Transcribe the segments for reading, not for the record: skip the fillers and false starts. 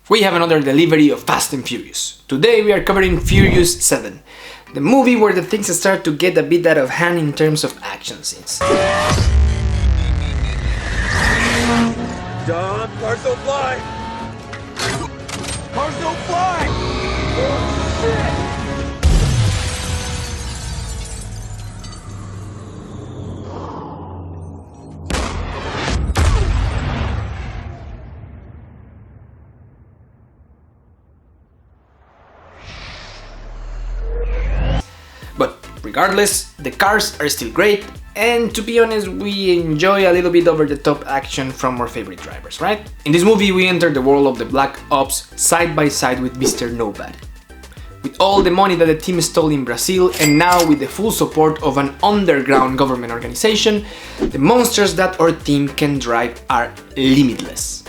We have another delivery of Fast and Furious. Today we are covering Furious 7, the movie where the things start to get a bit out of hand in terms of action scenes. John, cars don't fly! Cars don't fly! Oh, shit! But regardless, the cars are still great, and to be honest, we enjoy a little bit over-the-top action from our favorite drivers, right? In this movie, we enter the world of the Black Ops side by side with Mr. Nobody. With all the money that the team stole in Brazil, and now with the full support of an underground government organization, the monsters that our team can drive are limitless.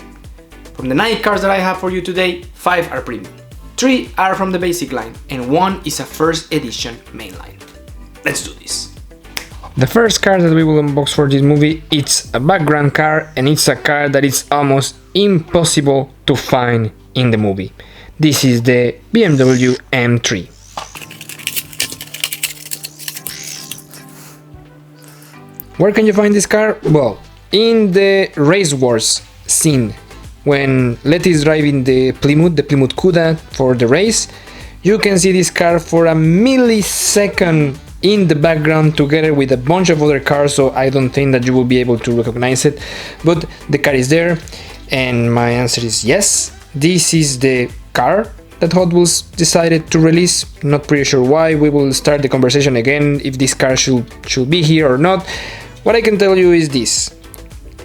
From the 9 cars that I have for you today, 5 are premium. 3 are from the basic line, and 1 is a first edition mainline. Let's do this. The first car that we will unbox for this movie, it's a background car, and it's a car that is almost impossible to find in the movie. This is the BMW M3. Where can you find this car? Well, in the race wars scene. When Letty is driving the Plymouth Cuda for the race, you can see this car for a millisecond in the background together with a bunch of other cars, so I don't think that you will be able to recognize it, but the car is there, and my answer is yes. This is the car that Hot Wheels decided to release. Not pretty sure why. We will start the conversation again if this car should be here or not. What I can tell you is this.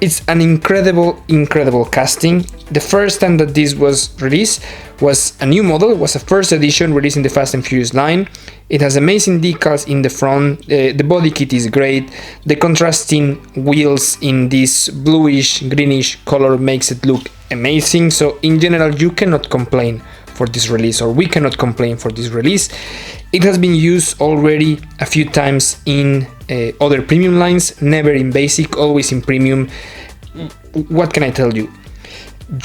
It's an incredible casting. The first time that this was released was a new model, it was a first edition released in the Fast and Furious line. It has amazing decals in the front, the body kit is great, the contrasting wheels in this bluish, greenish color makes it look amazing, so in general you cannot complain for this release, or we cannot complain for this release. It has been used already a few times in other premium lines, never in basic, always in premium. What can I tell you?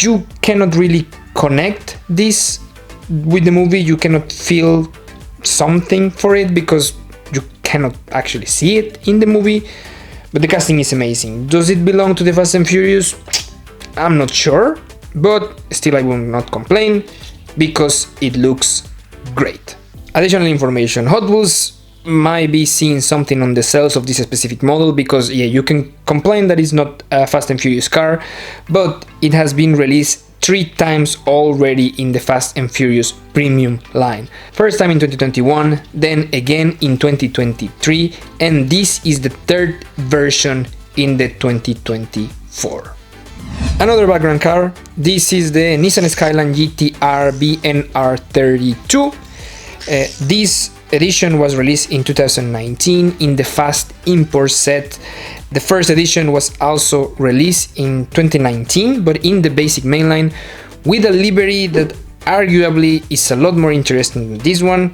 You cannot really connect this with the movie, you cannot feel something for it because you cannot actually see it in the movie, but the casting is amazing. Does it belong to the Fast and Furious? I'm not sure, but still I will not complain because it looks great. Additional information, Hot Wheels might be seeing something on the sales of this specific model because yeah, you can complain that it's not a Fast and Furious car, but it has been released 3 times already in the Fast and Furious premium line. First time in 2021, then again in 2023, and this is the 3rd version in the 2024. Another background car, this is the Nissan Skyline GT-R BNR32. This edition was released in 2019 in the Fast Import set. The first edition was also released in 2019, but in the basic mainline with a livery that arguably is a lot more interesting than this one.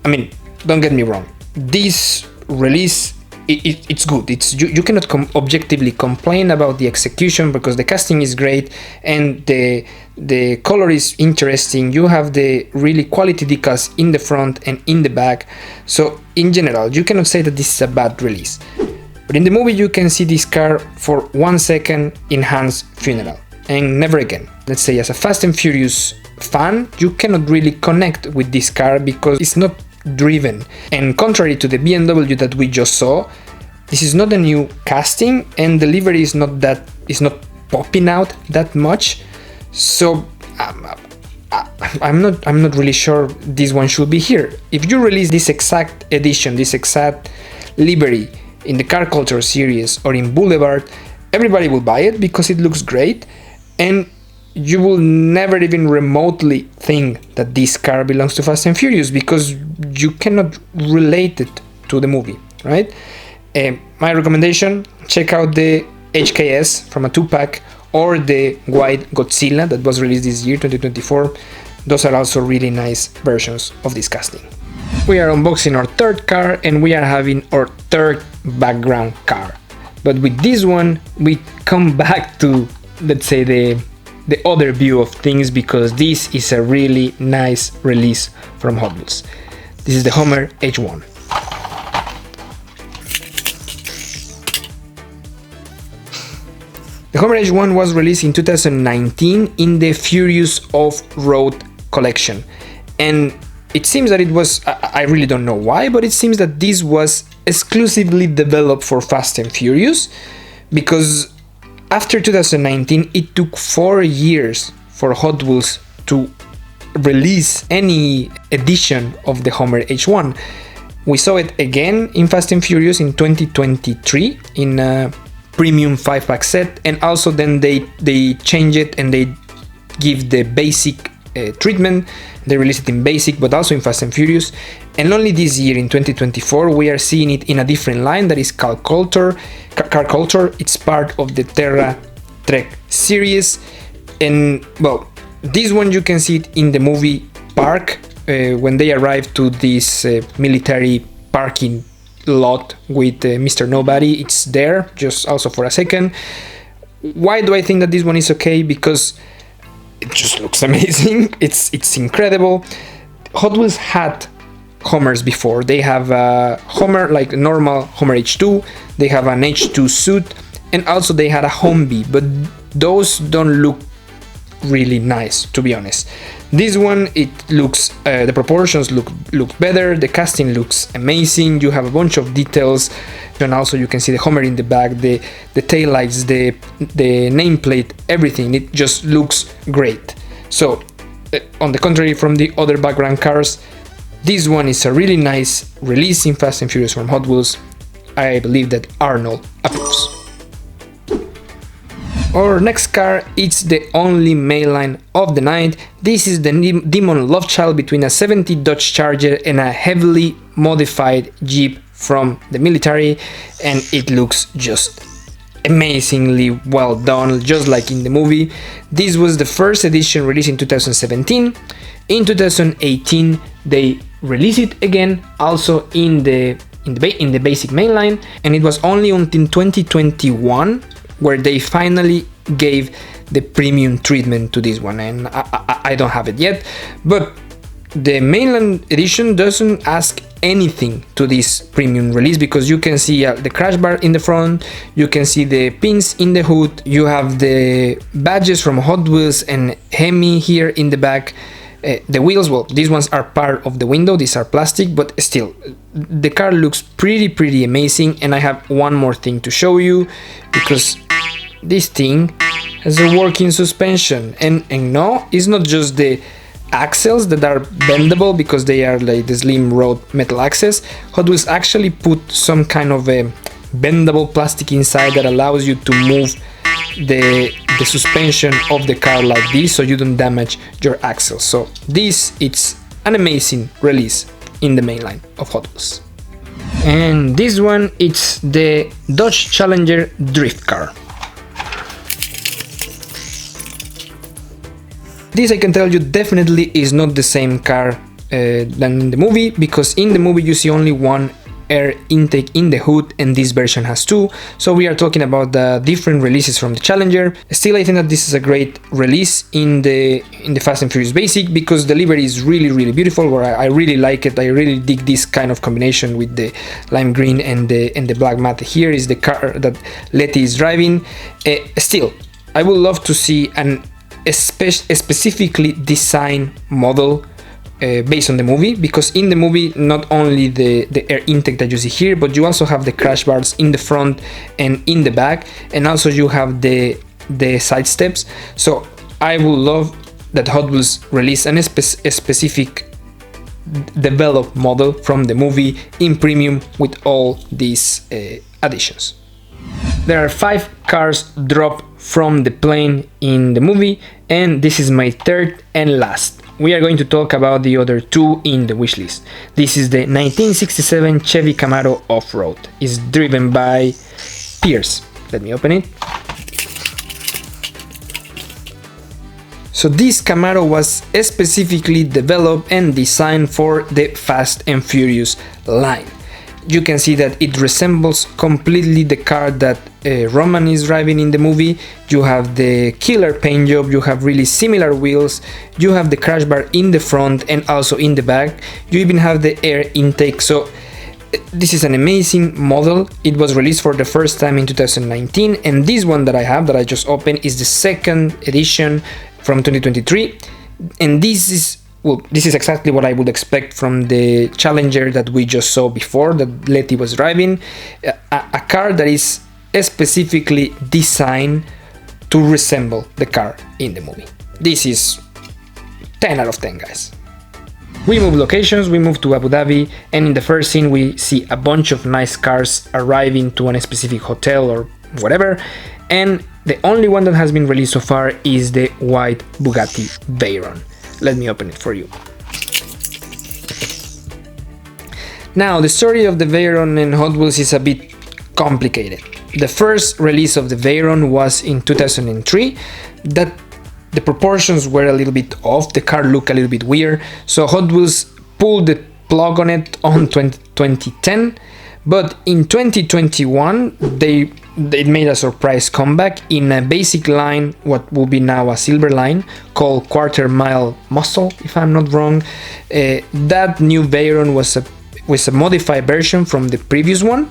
I mean, don't get me wrong, this release it's good. You cannot objectively complain about the execution because the casting is great and the color is interesting. You have the really quality decals in the front and in the back. So in general, you cannot say that this is a bad release. But in the movie, you can see this car for 1 second in Han's funeral and never again. Let's say as a Fast and Furious fan, you cannot really connect with this car because it's not driven, and contrary to the BMW that we just saw, this is not a new casting and the livery is not popping out that much, so I'm not really sure this one should be here. If you release this exact edition, this exact livery in the Car Culture series or in Boulevard, everybody will buy it because it looks great, and you will never even remotely think that this car belongs to Fast and Furious because you cannot relate it to the movie, right? My recommendation, check out the HKS from a 2-pack or the White Godzilla that was released this year, 2024. Those are also really nice versions of this casting. We are unboxing our 3rd car and we are having our 3rd background car. But with this one, we come back to, let's say, the the other view of things, because this is a really nice release from Hot Wheels. This is the Hummer H1. The Hummer H1 was released in 2019 in the Furious Offroad collection, and it seems that it was, I really don't know why, but it seems that this was exclusively developed for Fast and Furious, because after 2019 it took 4 years for Hot Wheels to release any edition of the Hummer H1. We saw it again in Fast and Furious in 2023 in a premium 5-pack set, and also then they change it and they give the basic treatment. They release it in basic but also in Fast and Furious, and only this year in 2024 we are seeing it in a different line that is called Car Culture. It's part of the Terra Trek series, and well, this one you can see it in the movie park when they arrive to this military parking lot with Mr. Nobody. It's there just also for a second. Why do I think that this one is okay? Because it just looks amazing. It's incredible. Hot Wheels had Hummers before. They have a Hummer, like a normal Hummer H2. They have an H2 suit, and also they had a Humvee, but those don't look really nice, to be honest. This one, it looks, the proportions look better, the casting looks amazing, you have a bunch of details, and also you can see the Hummer in the back, the tail lights, the nameplate, everything, it just looks great. So, on the contrary from the other background cars, this one is a really nice release in Fast and Furious from Hot Wheels. I believe that Arnold approves. Our next car, it's the only mainline of the night. This is the demon love child between a 70 Dodge Charger and a heavily modified Jeep from the military, and it looks just amazingly well done, just like in the movie. This was the first edition released in 2017. In 2018 they released it again, also in the basic mainline, and it was only until 2021 where they finally gave the premium treatment to this one, and I don't have it yet, but the mainland edition doesn't ask anything to this premium release, because you can see the crash bar in the front, you can see the pins in the hood, you have the badges from Hot Wheels and Hemi here in the back. The wheels, well, these ones are part of the window, these are plastic, but still, the car looks pretty amazing. And I have one more thing to show you, because this thing has a working suspension, and no, it's not just the axles that are bendable because they are like the slim road metal axles. Hot Wheels actually put some kind of a bendable plastic inside that allows you to move the suspension of the car like this, so you don't damage your axles. So this, it's an amazing release in the mainline of Hot Wheels. And this one, it's the Dodge Challenger drift car. This, I can tell you, definitely is not the same car than in the movie, because in the movie you see only one air intake in the hood, and this version has two. So we are talking about the different releases from the Challenger. Still, I think that this is a great release in the Fast and Furious Basic, because the livery is really beautiful. Where I really like it. I really dig this kind of combination with the lime green and the black matte. Here is the car that Letty is driving. Still, I would love to see a specifically designed model based on the movie, because in the movie not only the air intake that you see here, but you also have the crash bars in the front and in the back, and also you have the side steps. So I would love that Hot Wheels release a specific developed model from the movie in premium with all these additions. There are 5 cars dropped from the plane in the movie, and this is my third and last. We are going to talk about the other 2 in the wishlist. This is the 1967 Chevy Camaro Offroad. It's driven by Pierce. Let me open it. So this Camaro was specifically developed and designed for the Fast and Furious line. you can see that it resembles completely the car that Roman is driving in the movie. You have the killer paint job, you have really similar wheels, you have the crash bar in the front and also in the back, you even have the air intake. So this is an amazing model. It was released for the first time in 2019, and this one that I have, that I just opened, is the second edition from 2023, and this is exactly what I would expect from the Challenger that we just saw before, that Letty was driving. A car that is specifically designed to resemble the car in the movie. This is 10 out of 10, guys. We move locations, we move to Abu Dhabi, and in the first scene we see a bunch of nice cars arriving to a specific hotel or whatever, and the only one that has been released so far is the white Bugatti Veyron. Let me open it for you. Now, the story of the Veyron and Hot Wheels is a bit complicated. The first release of the Veyron was in 2003. That the proportions were a little bit off, the car looked a little bit weird, so Hot Wheels pulled the plug on it on 2010, but in 2021 they made a surprise comeback in a basic line, what will be now a silver line, called Quarter Mile Muscle, if I'm not wrong. That new Veyron was a modified version from the previous one,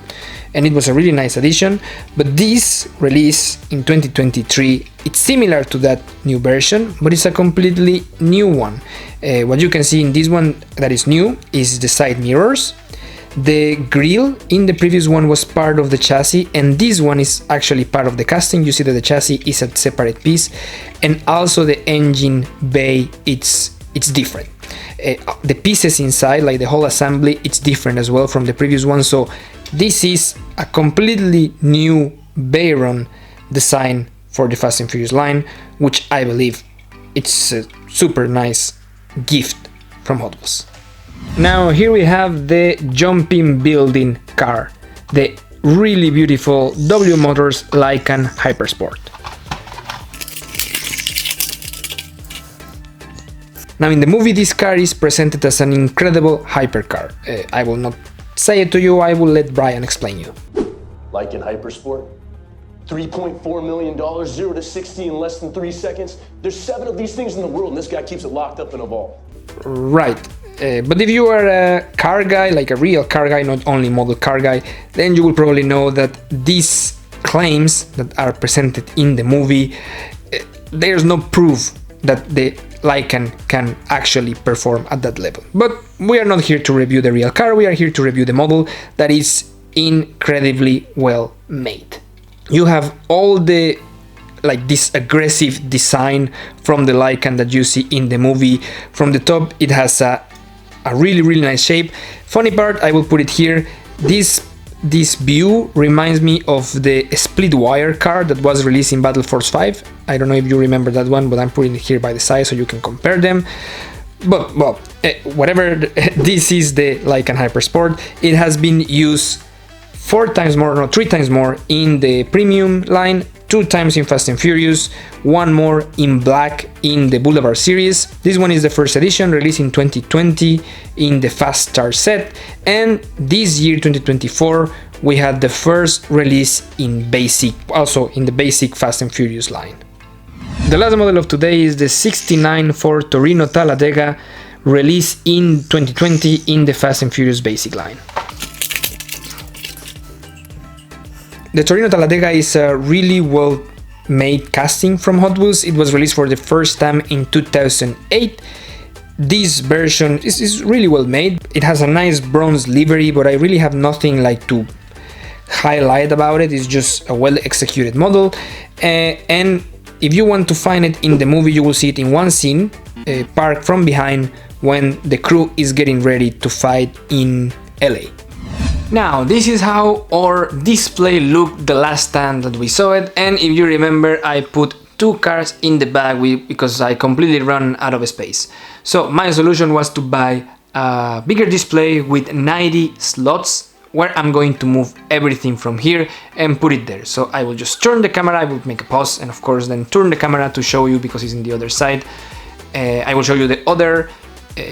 and it was a really nice addition. But this release in 2023, it's similar to that new version, but it's a completely new one. What you can see in this one that is new is the side mirrors. The grille in the previous one was part of the chassis, and this one is actually part of the casting. You see that the chassis is a separate piece, and also the engine bay, it's different. The pieces inside, like the whole assembly, it's different as well from the previous one. So this is a completely new Veyron design for the Fast and Furious line, which I believe it's a super nice gift from Hot Wheels. Now here we have the jumping building car, the really beautiful W Motors Lykan Hypersport. Now in the movie this car is presented as an incredible hypercar. I will not say it to you, I will let Brian explain you. Lykan Hypersport, $3.4 million, 0 to 60 in less than 3 seconds. There's 7 of these things in the world and this guy keeps it locked up in a vault. Right. But if you are a car guy, like a real car guy, not only model car guy, then you will probably know that these claims that are presented in the movie, there's no proof that the Lykan can actually perform at that level. But we are not here to review the real car, we are here to review the model that is incredibly well made. You have all the this aggressive design from the Lykan that you see in the movie. From the top it has a really nice shape. Funny part, I will put it here, this view reminds me of the split wire car that was released in Battle Force 5. I don't know if you remember that one, but I'm putting it here by the side so you can compare them. But well, whatever, this is the Lykan Hypersport. It has been used 3 times more in the premium line, 2 times in Fast and Furious, 1 more in black in the Boulevard series. This one is the first edition, released in 2020 in the Fast Star set, and this year 2024 we had the first release in basic, also in the basic Fast and Furious line. The last model of today is the 69 Ford Torino Talladega, released in 2020 in the Fast and Furious basic line. The Torino Talladega is a really well made casting from Hot Wheels. It was released for the first time in 2008. This version is really well made. It has a nice bronze livery, but I really have nothing to highlight about it. It's just a well executed model, and if you want to find it in the movie, you will see it in one scene, parked from behind when the crew is getting ready to fight in LA. Now, this is how our display looked the last time that we saw it, and if you remember, I put 2 cars in the back because I completely ran out of space. So my solution was to buy a bigger display with 90 slots, where I'm going to move everything from here and put it there. So I will just turn the camera, I will make a pause, and of course then turn the camera to show you, because it's in the other side. I will show you the other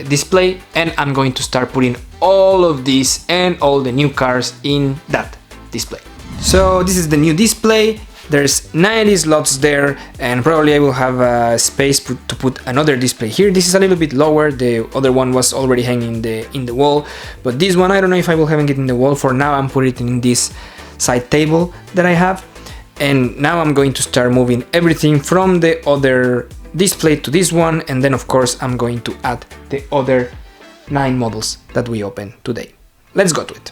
display, and I'm going to start putting all of these and all the new cars in that display. So this is the new display. There's 90 slots there, and probably I will have a space to put another display here. This is a little bit lower. The other one was already hanging in the wall, but this one I don't know if I will hang it in the wall. For now I'm putting it in this side table that I have, and now I'm going to start moving everything from the other display to this one, and then of course I'm going to add the other 9 models that we opened today. Let's go to it.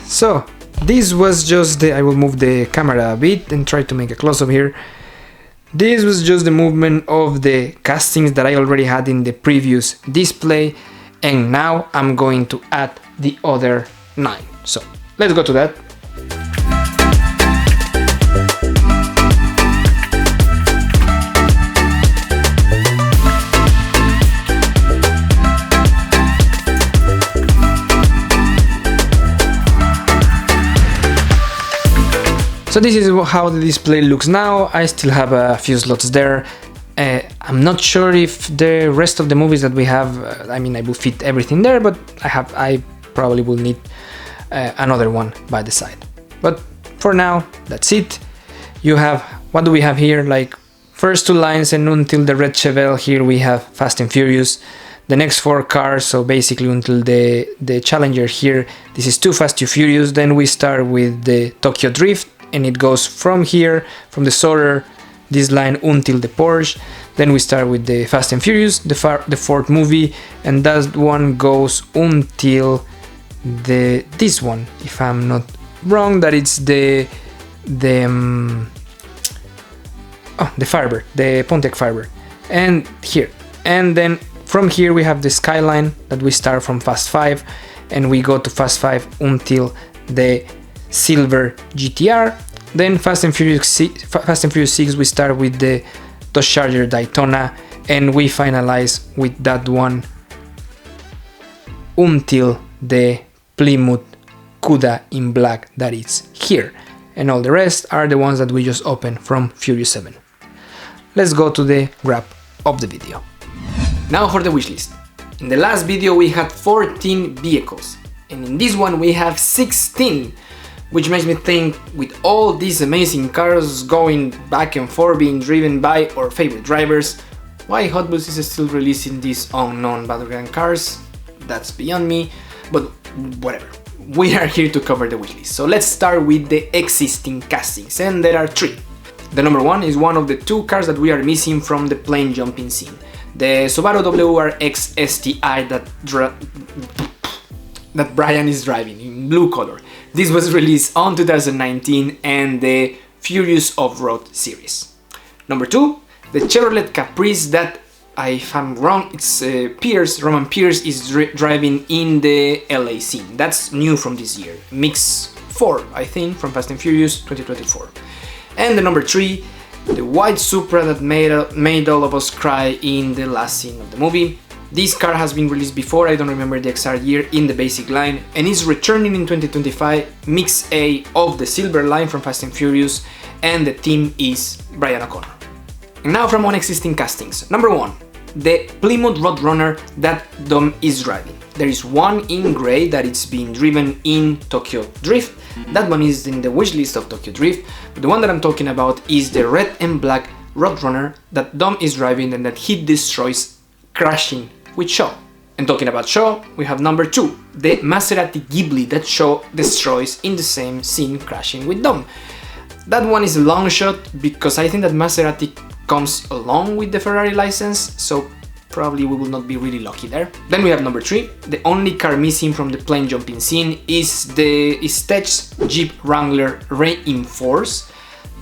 So this was just I will move the camera a bit and try to make a close-up here. This was just the movement of the castings that I already had in the previous display, and now I'm going to add the other 9. So let's go to that. So this is how the display looks now. I still have a few slots there. I'm not sure if the rest of the movies that we have, I mean, I will fit everything there, but I probably will need another one by the side. But for now, that's it. You have, what do we have here? Like first 2 lines, and until the red Chevelle here we have Fast and Furious. The next 4 cars, so basically until the Challenger here, this is Too Fast Too Furious. Then we start with the Tokyo Drift, and it goes from here, from the Solar, this line until the Porsche. Then we start with the Fast and Furious, the 4th movie, and that one goes until this one, if I'm not wrong, that it's the Firebird, the Pontiac Firebird, and here. And then from here we have the Skyline that we start from Fast 5, and we go to Fast 5 until the Silver GTR. Then Fast and Furious 6 we start with the Dodge Charger Daytona, and we finalize with that one until the Plymouth Cuda in black that is here, and all the rest are the ones that we just opened from Furious 7. Let's go to the wrap of the video. Now for the wishlist. In the last video we had 14 vehicles, and in this one we have 16, which makes me think, with all these amazing cars going back and forth being driven by our favorite drivers, why Hot Wheels is still releasing these unknown battleground cars? That's beyond me, but whatever. We are here to cover the wishlist. So let's start with the existing castings, and there are 3. The number 1 is one of the 2 cars that we are missing from the plane jumping scene. The Subaru WRX STI that Brian is driving in blue color. This was released on 2019 and the Furious Offroad series. Number 2, the Chevrolet Caprice that, if I'm wrong, it's Roman Pierce is driving in the LA scene. That's new from this year. Mix 4, I think, from Fast and Furious 2024. And the number 3, the white Supra that made all of us cry in the last scene of the movie. This car has been released before, I don't remember the exact year, in the basic line, and is returning in 2025, Mix A of the silver line from Fast and Furious, and the team is Brian O'Connor. And now from existing castings. Number 1. The Plymouth Roadrunner that Dom is driving. There is one in grey that it's being driven in Tokyo Drift. That one is in the wishlist of Tokyo Drift, but the one that I'm talking about is the red and black Roadrunner that Dom is driving and that he destroys crashing with Shaw. And talking about Shaw, we have number 2, the Maserati Ghibli that Shaw destroys in the same scene crashing with Dom. That one is a long shot because I think that Maserati comes along with the Ferrari license, so probably we will not be really lucky there. Then we have number 3, the only car missing from the plane jumping scene is Tech's Jeep Wrangler Reinforce.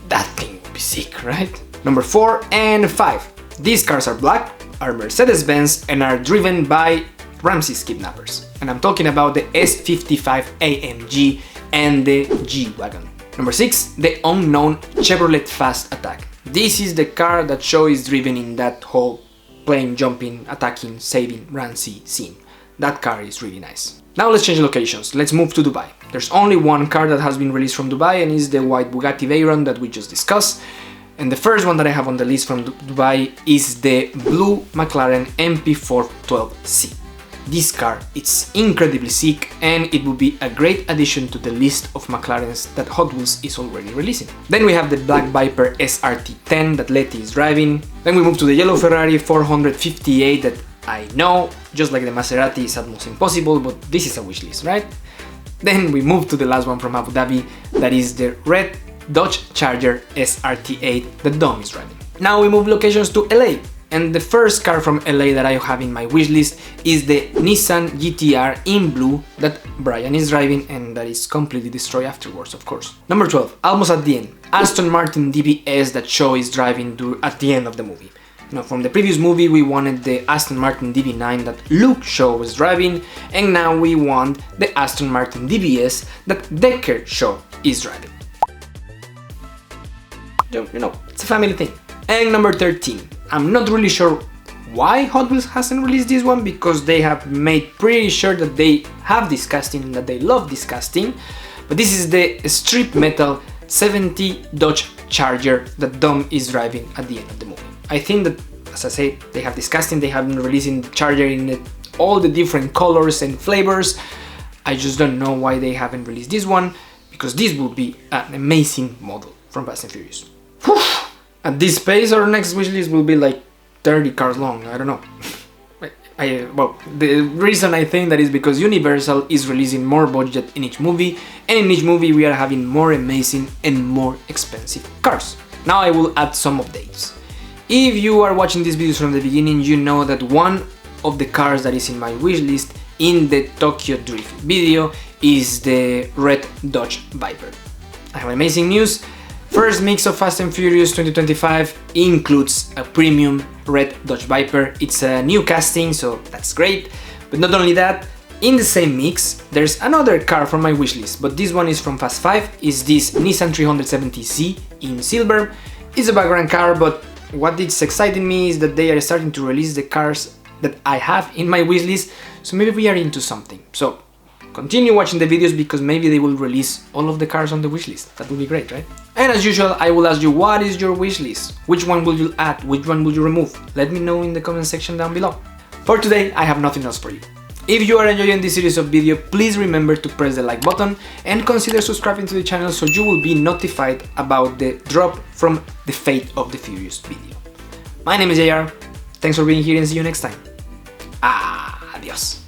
That thing would be sick, right? Number 4 and 5. These cars are black, are Mercedes-Benz, and are driven by Ramsey's kidnappers. And I'm talking about the S55 AMG and the G-Wagon. Number 6, the unknown Chevrolet Fast Attack. This is the car that Shaw is driven in that whole plane jumping, attacking, saving Ramsey scene. That car is really nice. Now let's change locations. Let's move to Dubai. There's only one car that has been released from Dubai and is the white Bugatti Veyron that we just discussed. And the first one that I have on the list from Dubai is the blue McLaren MP412C. This car, it's incredibly sick and it would be a great addition to the list of McLarens that Hot Wheels is already releasing. Then we have the Black Viper SRT10 that Letty is driving. Then we move to the yellow Ferrari 458 that I know, just like the Maserati, is almost impossible, but this is a wish list, right? Then we move to the last one from Abu Dhabi, that is the red Dodge Charger SRT8 that Dom is driving. Now we move locations to LA. And the first car from LA that I have in my wishlist is the Nissan GTR in blue that Brian is driving and that is completely destroyed afterwards, of course. Number 12, almost at the end, Aston Martin DBS that Shaw is driving at the end of the movie. Now, from the previous movie we wanted the Aston Martin DB9 that Luke Shaw was driving, and now we want the Aston Martin DBS that Decker Shaw is driving. You know, it's a family thing. And number 13. I'm not really sure why Hot Wheels hasn't released this one, because they have made pretty sure that they have this casting and that they love this casting. But this is the Strip Metal 70 Dodge Charger that Dom is driving at the end of the movie. I think that, as I said, they have this casting, they have been releasing the Charger in all the different colors and flavors. I just don't know why they haven't released this one, because this would be an amazing model from Fast and Furious. Whew. At this pace, our next wishlist will be like 30 cars long, I don't know. Well, the reason I think that is because Universal is releasing more budget in each movie, and in each movie we are having more amazing and more expensive cars. Now I will add some updates. If you are watching these videos from the beginning, you know that one of the cars that is in my wishlist in the Tokyo Drift video is the red Dodge Viper. I have amazing news. First mix of Fast and Furious 2025 includes a premium red Dodge Viper. It's a new casting, so that's great. But not only that, in the same mix, there's another car from my wishlist, but this one is from Fast 5. It's this Nissan 370Z in silver. It's a background car, but what is exciting me is that they are starting to release the cars that I have in my wishlist, so maybe we are into something. So continue watching the videos, because maybe they will release all of the cars on the wishlist. That would be great, right? And as usual, I will ask you, what is your wishlist? Which one will you add? Which one will you remove? Let me know in the comment section down below. For today, I have nothing else for you. If you are enjoying this series of video, please remember to press the like button and consider subscribing to the channel so you will be notified about the drop from the Fate of the Furious video. My name is JR, thanks for being here and see you next time. Adios.